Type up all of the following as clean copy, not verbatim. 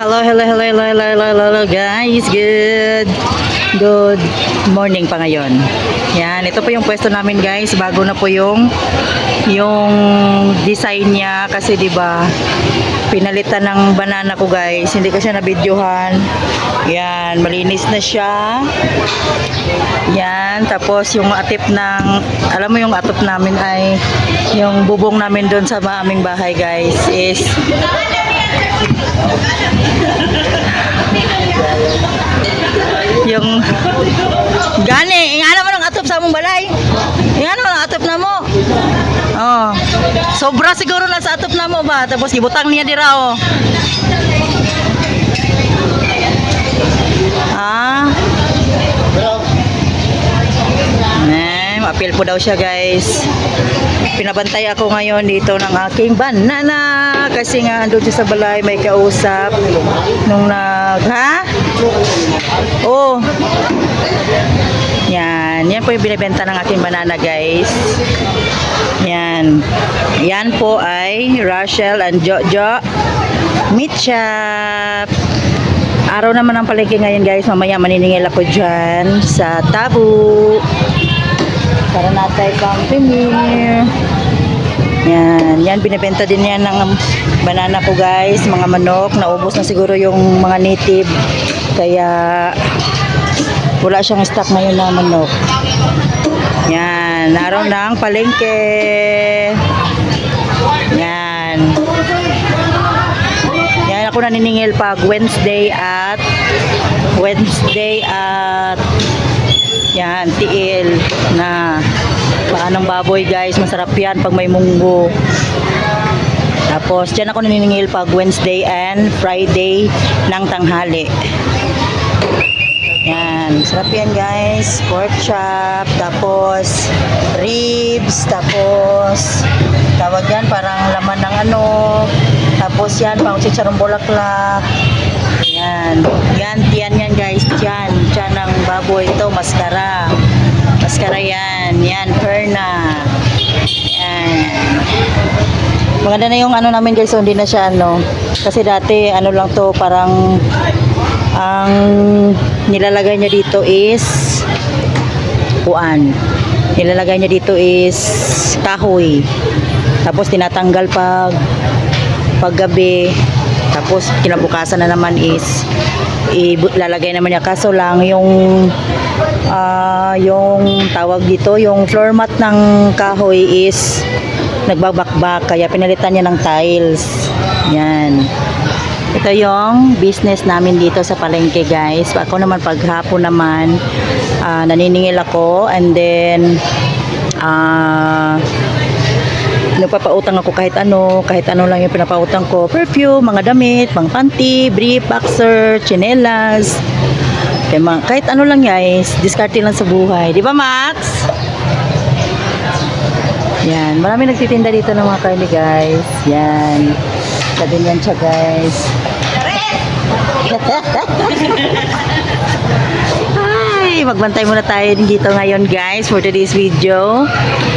Hello, hello, hello, hello, hello, hello, hello, guys. Good morning pa ngayon. Yan, ito po yung pwesto namin, guys. Bago na po yung design niya kasi 'di ba? Pinalitan ng banana ko, guys. Hindi ko siya na-videohan. Yan, malinis na siya. Yan, tapos yung atip ng, alam mo yung atop namin ay yung bubong namin doon sa aming bahay, guys, is yung gani, ingana mo ng atop sa among balay. Ingana mo ng atop na mo. Oh. Sobra siguro na sa atop na mo ba? Tapos gibutang niya dira oh. Ah. Appeal po daw siya, guys. Pinabantay ako ngayon dito ng aking banana kasi nga andun siya sa balay, may kausap nung oh, yan po yung binibenta ng aking banana, guys. Yan po ay Rachel and Jojo Meat Shop. Araw naman ang palengke ngayon, guys. Mamaya maniningil ako dyan sa Tabu para natay pang premier. Yan binibenta din yan ng banana ko, guys. Mga manok, naubos na siguro yung mga native kaya wala siyang stock ngayon na manok. Yan, araw ng palengke. Yan ako naniningil pag Wednesday at yan, tiil na paa ng baboy, guys. Masarap yan pag may munggo. Tapos dyan ako naniningil pag Wednesday and Friday ng tanghali. Yan, sarap yan, guys. Pork chop, tapos ribs, tapos tawag yan parang laman ng ano, tapos yan pang chicharong bulaklak. Yan, guys. Yan ng baboy. Ito maskara yan perna. Yan, maganda na yung ano namin, guys. So, hindi na siya ano, kasi dati ano lang to, parang ang nilalagay niya dito is kahoy, tapos tinatanggal pag gabi, tapos kinabukasan na naman is ilalagay naman niya. Kaso lang yung tawag dito, yung floor mat ng kahoy is nagbabakbak, kaya pinalitan niya ng tiles. Yan, ito yung business namin dito sa palengke, guys. Ako naman paghapon naman naniningil ako, and then nagpapautang ako kahit ano lang yung pinapautang ko. Perfume, mga damit, pang panty, brief, boxer, chinelas, kahit ano lang, guys. Diskarte lang sa buhay, di ba, Max? Yan, marami nagtitinda dito ng mga karne, guys. Yan, sabi niyan siya, guys. Ay, magbantay muna tayo dito ngayon, guys, for today's video.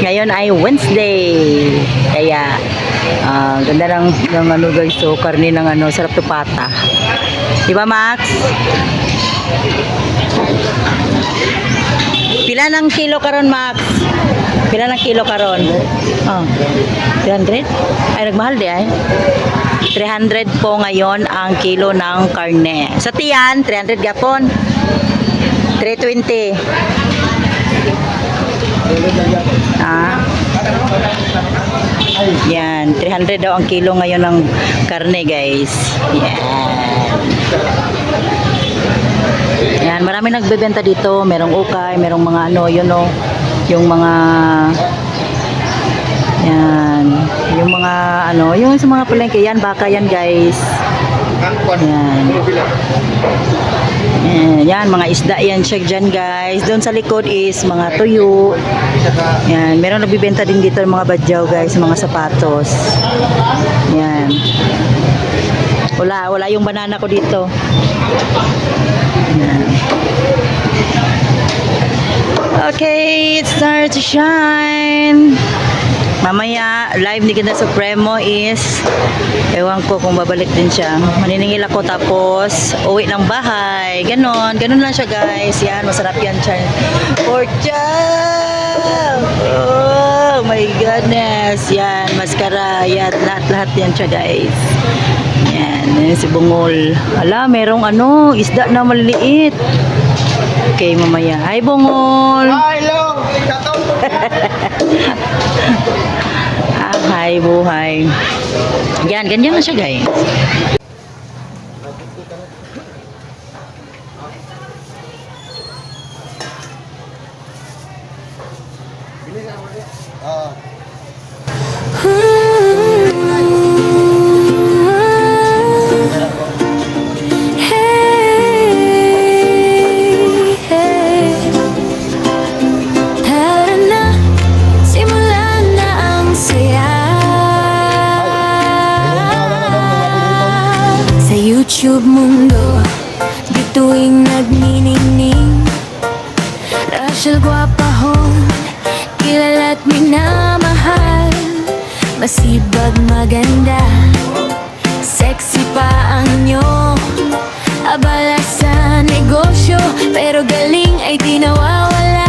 Ngayon ay Wednesday, kaya ganda ng ano, guys. So karne ng ano, sarap to pata, di ba, Max? Pila ng kilo karon, Max? Pila ng kilo karon? 300? Ay, nagmahal di ay. 300 po ngayon ang kilo ng karne. Sa tiyan, 300 gapon. 320. Yan, 300 daw ang kilo ngayon ng karne, guys. Yan, marami nagbebenta dito. Merong ukay, merong mga ano, yun o, yung mga yan, yung mga ano, yung sa mga palengke, yan, baka yan, guys. Yan, mga isda yan siya dyan, guys. Doon sa likod is mga tuyo. Yan, meron nagbibenta din dito ng mga badyaw, guys, mga sapatos. Yan, wala yung banana ko dito. Yan. Okay, it starts to shine. Mamaya, live ni Ganda Supremo is, ewan ko kung babalik din siya. Maniningil ako tapos, uwi ng bahay. Ganon lang siya guys. Yan, masarap yan siya. Pork chop! Oh my goodness. Yan, maskara. Yan, lahat-lahat yan siya guys. Yan, si Bungol. Ala, merong isda na maliliit. Okay, mamaya. Hi, Bungol! Hello! Hi, buhay. Yan, ganyan na siya guys. YouTube mundo, di tuwing nagniningning Rachel Guapahon, kilala't minamahal Masibag maganda, sexy pa ang inyo Abala sa negosyo, pero galing ay di nawawala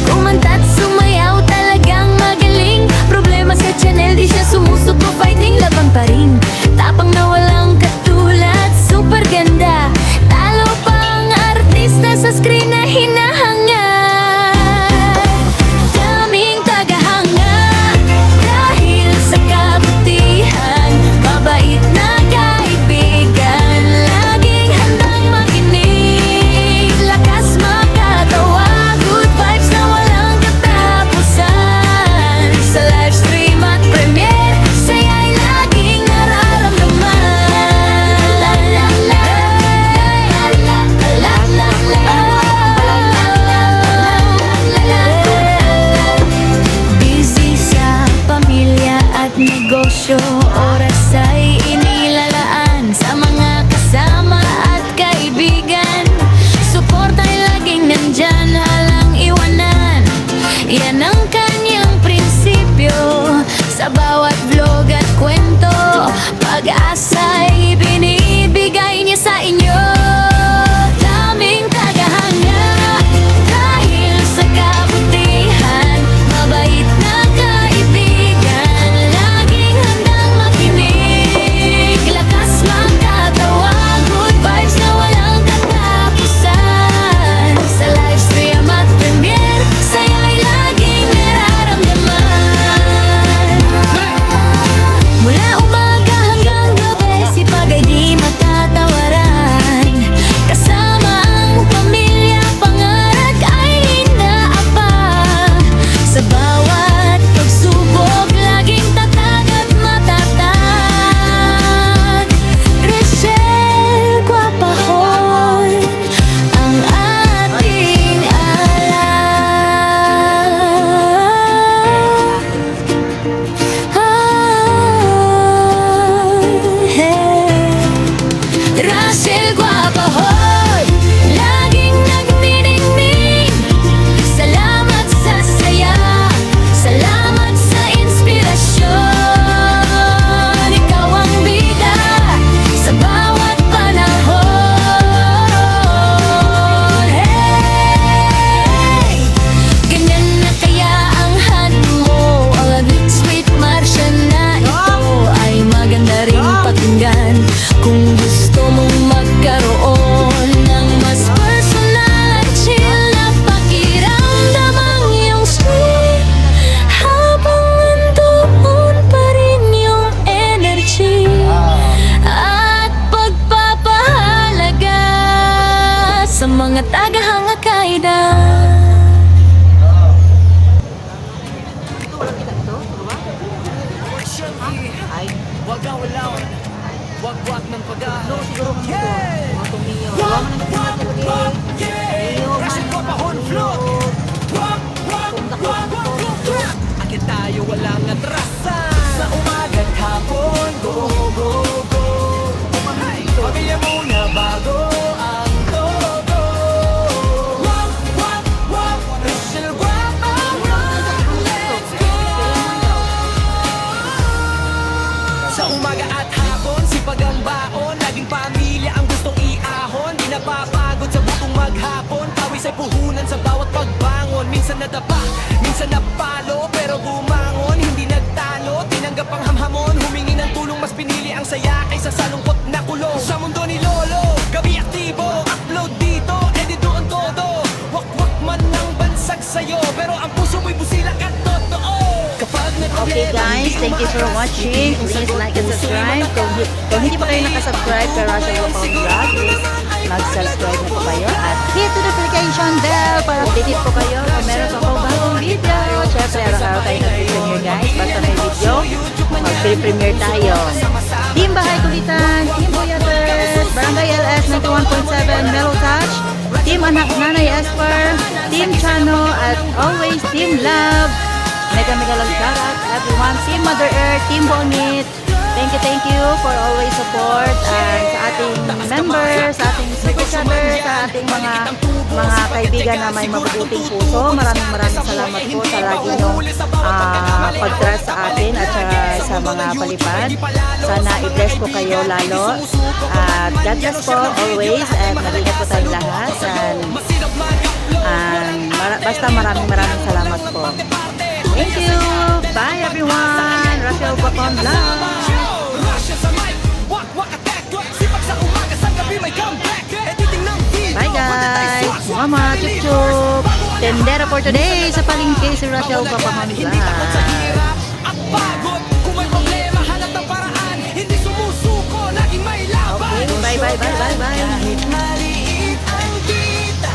Kumanta't sumayaw, talagang magaling Problema sa channel, di siya sumusuko Fighting laban pa rin Tapang na walang katulad, super ganda Talo pa ang artista sa screen na hinahangad Daming tagahanga dahil sa kabutihan Mabait na kaibigan, laging handang makinig Lakas makatawa, good vibes na walang katapusan Sa livestream at premiere, saya'y laging busy sa pamilya at negosyo Oras ay inilalaan sa mga kasama at kaibigan Suporta ay laging nandyan, halang iwanan Yan ang kanyang prinsipyo Sa bawat vlog at kwento Pag-asa ay binibigay niya sa inyo Daming tagahanga dahil sa kabutihan Mabait na kaibigan, laging handang makinig Lakas makatawa, good vibes na walang katapusan Sa livestream at premiere, saya'y laging nararamdaman Mula umaga hanggang gabi, sipag ay di matatawaran Kasama ang pamilya, pangarap ay inaabang Sa bawat pagsubok, laging tatag at matatag Rachel Guapahon, ang ating Rachel Guapahon, laging nagniningning Salamat sa saya, salamat sa inspirasyon Ikaw ang bida sa bawat panahon Hey! Ganyan na kaya ang hand mo Ang sweet Martian na ito ay maganda ring pakinggan Kung gusto mong magkaroon ng mas personal at chill na pakiramdam ang iyong sweet Habang nandoon pa rin yung energy At pagpapahalaga sa mga tagahanga kaidan Wag-awalaw, wag-wag ng pag-ahal Rachel Guapahon, float! Akit tayo walang atrasan Sa umaga't hapon, go, go, go Pamilya muna bago ang todo Rachel Guapahon umaga at hapon, sipag ang baon. Laging pamilya ang gustong iahon. Di napapagod sa butong maghapon. Pawis ay puhunan sa bawat pagbangon. Minsan nadapa, minsan napalo, pero bumangon, hindi nagtalo. Tinanggap ang hamhamon, humingi ng tulong. Mas pinili ang saya kaysa sa lungkot na kulong. Sa mundo ni Lolo, gabi aktibo, upload dito, edit doon todo. Wakwak man ng bansag sa'yo, pero ang puso mo'y busilak at totoo. Kapag may Okay problema, guys, thank you for watching. Please like and subscribe. Kung hindi pa kayo nakasubscribe kay Russell Wapang Vlog, please mag-subscribe na po kayo at hit the notification bell para updated po kayo kung meron pa po bagong video. Siyempre, araw-araw tayo nag-premiere guys. Basta may video, mag-premiere tayo. Team Bahay Kulitan, Team Boyaters, Barangay LS 91.7, Mellow Touch, Team Anak Nanay Esper, Team Chano, at always Team Love. Mega lang shoutout everyone. Team Mother Earth, Team Bonit. Thank you for always support and sa ating members, sa ating super chatter, sa ating mga kaibigan na may mabubuting puso. Maraming salamat po sa lagi niyong pag-trust sa atin at sa mga palipad. Sana i-bless po kayo lalo. At God bless po always and mag-ingat po tayong lahat. Basta maraming salamat po. Thank you. Bye everyone. Russell Wapang Vlog. Bye guys. Mama, chup chup. Tendera for today sa palengke si Russell Wapang Vlog. Okay, bye. Kahit maliit ang kita,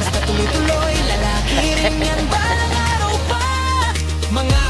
basta tuloy-tuloy, lalaki rin yan balang araw pa. Mga